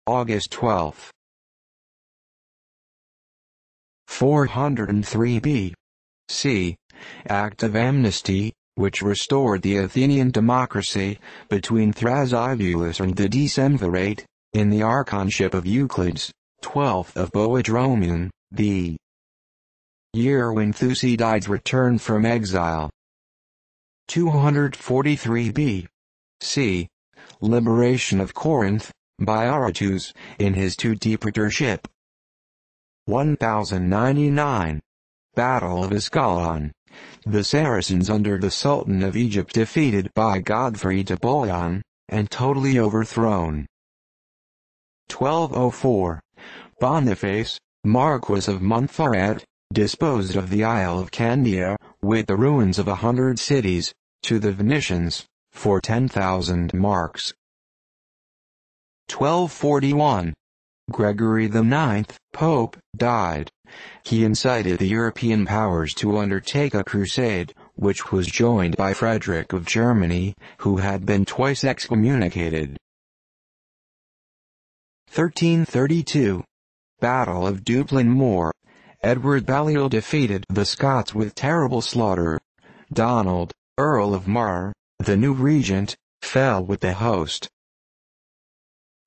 August 12. 403 B.C. Act of Amnesty, which restored the Athenian democracy, between Thrasybulus and the Decemvirate, in the archonship of Euclides, 12th of Boedromion, the year when Thucydides returned from exile. 243 B.C. Liberation of Corinth, by Aratus, in his two-deeper ship. 1099. Battle of Ascalon. The Saracens under the Sultan of Egypt defeated by Godfrey de Bouillon, and totally overthrown. 1204. Boniface, Marquis of Montferrat, disposed of the Isle of Candia, with the ruins of 100 cities, to the Venetians, for 10,000 marks. 1241. Gregory IX, Pope, died. He incited the European powers to undertake a crusade, which was joined by Frederick of Germany, who had been twice excommunicated. 1332. Battle of Dublin Moor. Edward Balliol defeated the Scots with terrible slaughter. Donald, Earl of Mar, the new regent, fell with the host.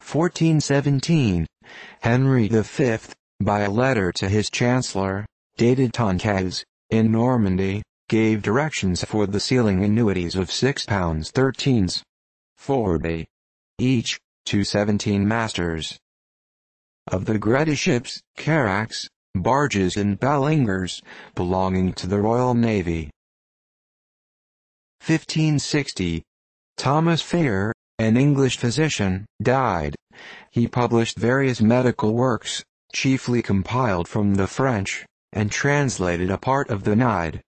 1417. Henry V, by a letter to his chancellor, dated Tonquès, in Normandy, gave directions for the sealing annuities of £6 13s, 40, each, to 17 masters of the Greta ships, carracks, barges and balingers, belonging to the Royal Navy. 1560. Thomas Fair, an English physician, died. He published various medical works, chiefly compiled from the French, and translated a part of the Nide.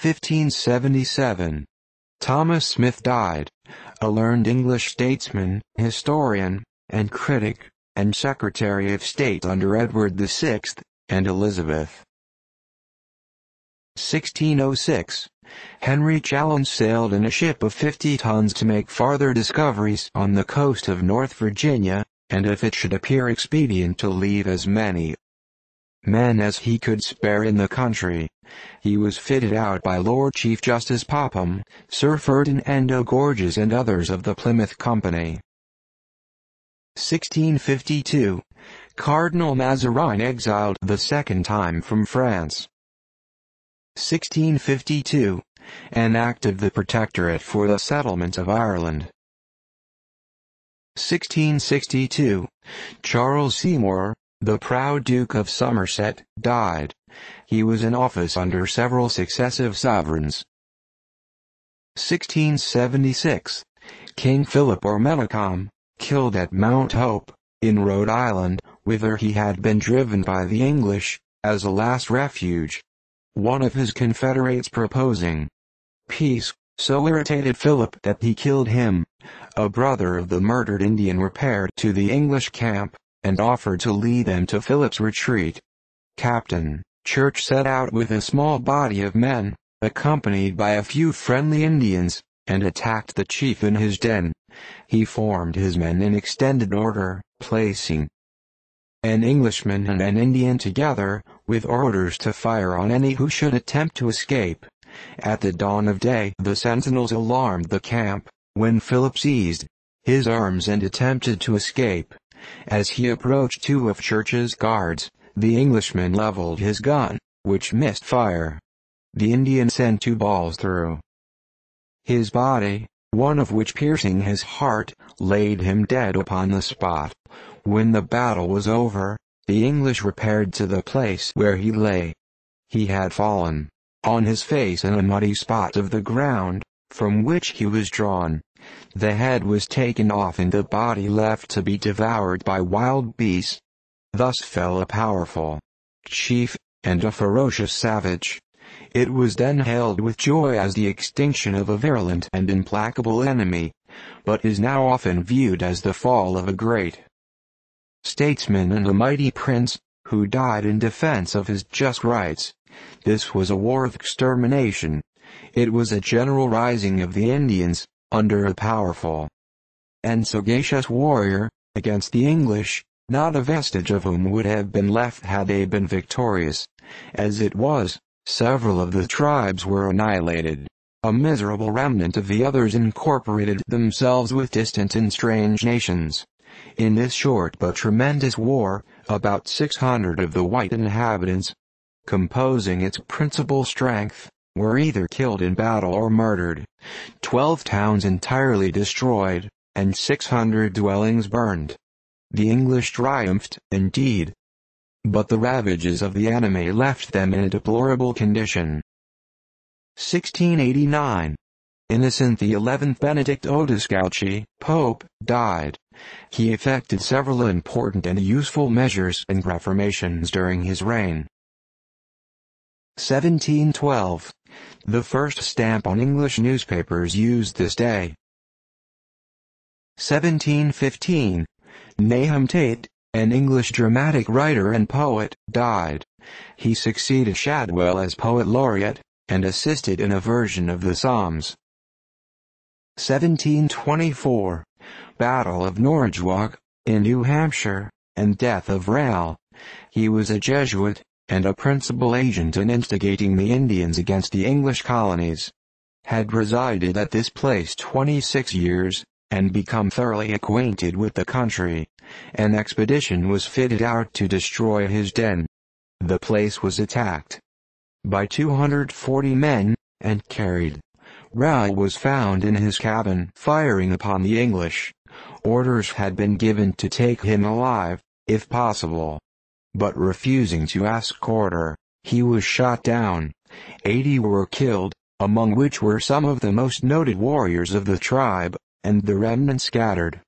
1577. Thomas Smith died. A learned English statesman, historian, and critic, and Secretary of State under Edward VI, and Elizabeth. 1606. Henry Challoner sailed in a ship of 50 tons to make farther discoveries on the coast of North Virginia, and if it should appear expedient to leave as many men as he could spare in the country. He was fitted out by Lord Chief Justice Popham, Sir Ferdinando Gorges and others of the Plymouth Company. 1652. Cardinal Mazarin exiled the second time from France. 1652. An Act of the Protectorate for the settlement of Ireland. 1662. Charles Seymour, the proud Duke of Somerset, died. He was in office under several successive sovereigns. 1676. King Philip or Menachem, killed at Mount Hope, in Rhode Island, whither he had been driven by the English, as a last refuge. One of his confederates proposing peace, so irritated Philip that he killed him. A brother of the murdered Indian repaired to the English camp, and offered to lead them to Philip's retreat. Captain Church set out with a small body of men, accompanied by a few friendly Indians, and attacked the chief in his den. He formed his men in extended order, placing an Englishman and an Indian together, with orders to fire on any who should attempt to escape. At the dawn of day the sentinels alarmed the camp, when Philip seized his arms and attempted to escape. As he approached two of Church's guards, the Englishman leveled his gun, which missed fire. The Indian sent 2 balls through his body, one of which piercing his heart, laid him dead upon the spot. When the battle was over, the English repaired to the place where he lay. He had fallen on his face in a muddy spot of the ground, from which he was drawn. The head was taken off and the body left to be devoured by wild beasts. Thus fell a powerful chief, and a ferocious savage. It was then hailed with joy as the extinction of a virulent and implacable enemy, but is now often viewed as the fall of a great statesman and a mighty prince, who died in defense of his just rights. This was a war of extermination. It was a general rising of the Indians, under a powerful and sagacious warrior, against the English, not a vestige of whom would have been left had they been victorious. As it was, several of the tribes were annihilated. A miserable remnant of the others incorporated themselves with distant and strange nations. In this short but tremendous war, about 600 of the white inhabitants, composing its principal strength, were either killed in battle or murdered, 12 towns entirely destroyed, and 600 dwellings burned. The English triumphed, indeed, but the ravages of the enemy left them in a deplorable condition. 1689. Innocent XI Benedict Odescalchi, Pope, died. He effected several important and useful measures and reformations during his reign. 1712. The first stamp on English newspapers used this day. 1715. Nahum Tate, an English dramatic writer and poet, died. He succeeded Shadwell as poet laureate, and assisted in a version of the Psalms. 1724. Battle of Norridgewock, in New Hampshire, and death of Rale. He was a Jesuit, and a principal agent in instigating the Indians against the English colonies. Had resided at this place 26 years, and become thoroughly acquainted with the country. An expedition was fitted out to destroy his den. The place was attacked by 240 men, and carried. Rale was found in his cabin firing upon the English. Orders had been given to take him alive, if possible. But refusing to ask quarter, he was shot down. 80 were killed, among which were some of the most noted warriors of the tribe, and the remnant scattered.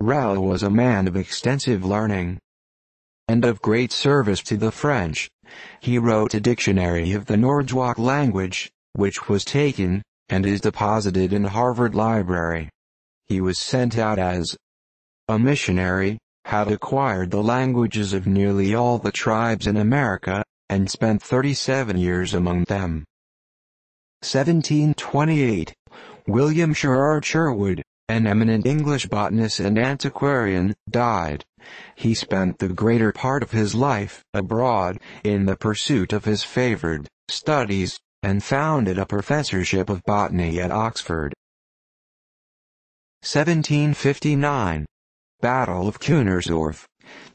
Rale was a man of extensive learning, and of great service to the French. He wrote a dictionary of the Norridgewock language, which was taken, and is deposited in Harvard Library. He was sent out as a missionary, had acquired the languages of nearly all the tribes in America, and spent 37 years among them. 1728. William Sherard Sherwood, an eminent English botanist and antiquarian, died. He spent the greater part of his life abroad, in the pursuit of his favored studies, and founded a professorship of botany at Oxford. 1759. Battle of Kunersdorf.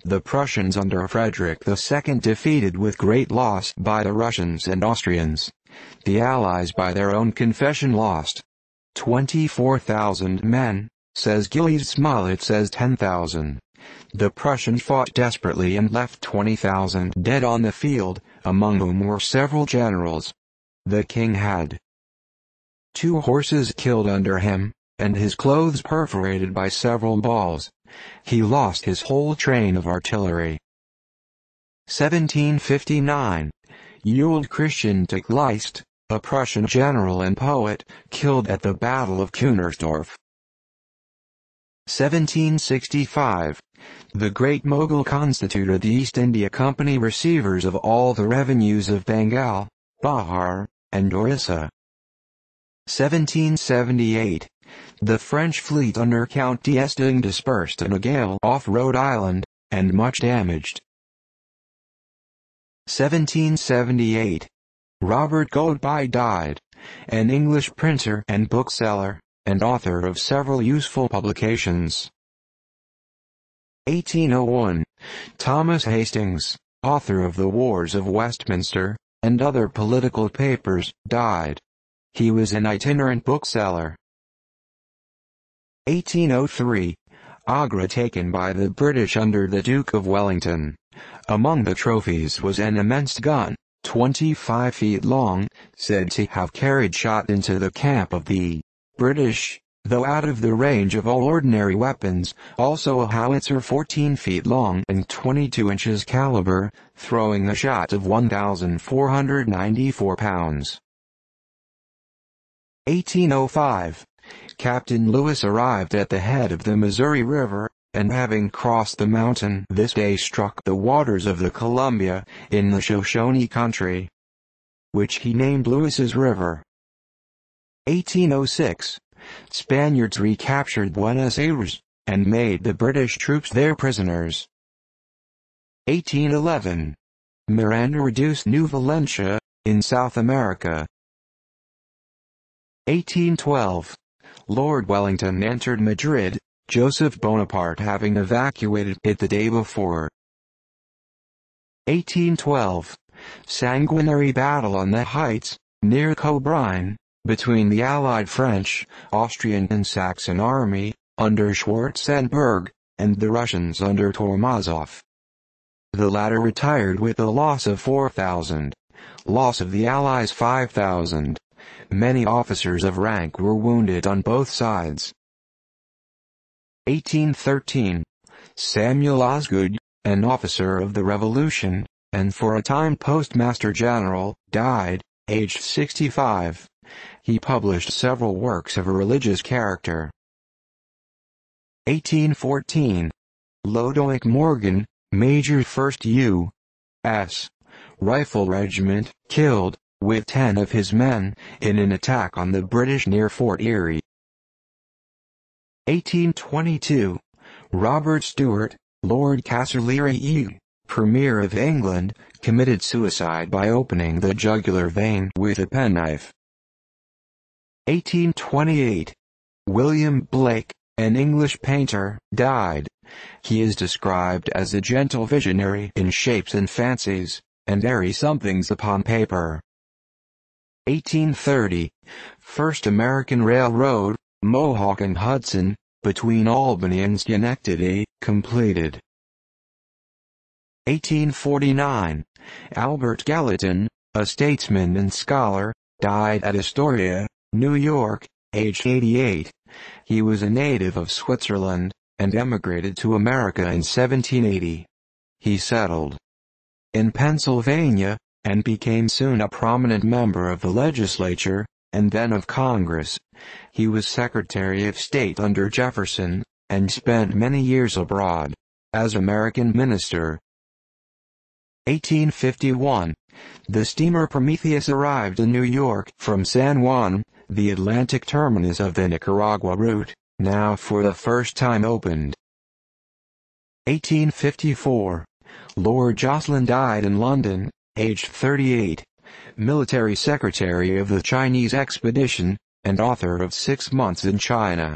The Prussians under Frederick II defeated with great loss by the Russians and Austrians. The Allies by their own confession lost 24,000 men, says Gillies. Smollett says 10,000. The Prussians fought desperately and left 20,000 dead on the field, among whom were several generals. The king had 2 horses killed under him, and his clothes perforated by several balls. He lost his whole train of artillery. 1759. Ewald Christian de Kleist, a Prussian general and poet, killed at the Battle of Kunersdorf. 1765. The Great Mogul constituted the East India Company receivers of all the revenues of Bengal, Bahar, and Orissa. 1778. The French fleet under Count d'Estaing dispersed in a gale off Rhode Island, and much damaged. 1778. Robert Goldby died, an English printer and bookseller, and author of several useful publications. 1801. Thomas Hastings, author of the Wars of Westminster, and other political papers, died. He was an itinerant bookseller. 1803. Agra taken by the British under the Duke of Wellington. Among the trophies was an immense gun, 25 feet long, said to have carried shot into the camp of the British, though out of the range of all ordinary weapons, also a howitzer 14 feet long and 22 inches caliber, throwing a shot of 1,494 pounds. 1805. Captain Lewis arrived at the head of the Missouri River, and having crossed the mountain this day struck the waters of the Columbia, in the Shoshone country, which he named Lewis's River. 1806. Spaniards recaptured Buenos Aires, and made the British troops their prisoners. 1811. Miranda reduced New Valencia, in South America. 1812. Lord Wellington entered Madrid, Joseph Bonaparte having evacuated it the day before. 1812. Sanguinary battle on the Heights, near Cobrein, between the Allied French, Austrian and Saxon army, under Schwarzenberg, and the Russians under Tormazov. The latter retired with a loss of 4,000. Loss of the Allies 5,000. Many officers of rank were wounded on both sides. 1813. Samuel Osgood, an officer of the Revolution, and for a time Postmaster General, died, aged 65. He published several works of a religious character. 1814. Lodowick Morgan, Major 1st U.S. Rifle Regiment, killed, with 10 of his men, in an attack on the British near Fort Erie. 1822. Robert Stewart, Lord Castlereagh, Premier of England, committed suicide by opening the jugular vein with a penknife. 1828. William Blake, an English painter, died. He is described as a gentle visionary in shapes and fancies, and airy somethings upon paper. 1830. First American Railroad, Mohawk and Hudson, between Albany and Schenectady, completed. 1849. Albert Gallatin, a statesman and scholar, died at Astoria, New York, aged 88. He was a native of Switzerland, and emigrated to America in 1780. He settled in Pennsylvania, and became soon a prominent member of the legislature, and then of Congress. He was Secretary of State under Jefferson, and spent many years abroad, as American minister. 1851. The steamer Prometheus arrived in New York from San Juan, the Atlantic terminus of the Nicaragua route, now for the first time opened. 1854. Lord Jocelyn died in London, aged 38. Military Secretary of the Chinese Expedition, and author of 6 Months in China.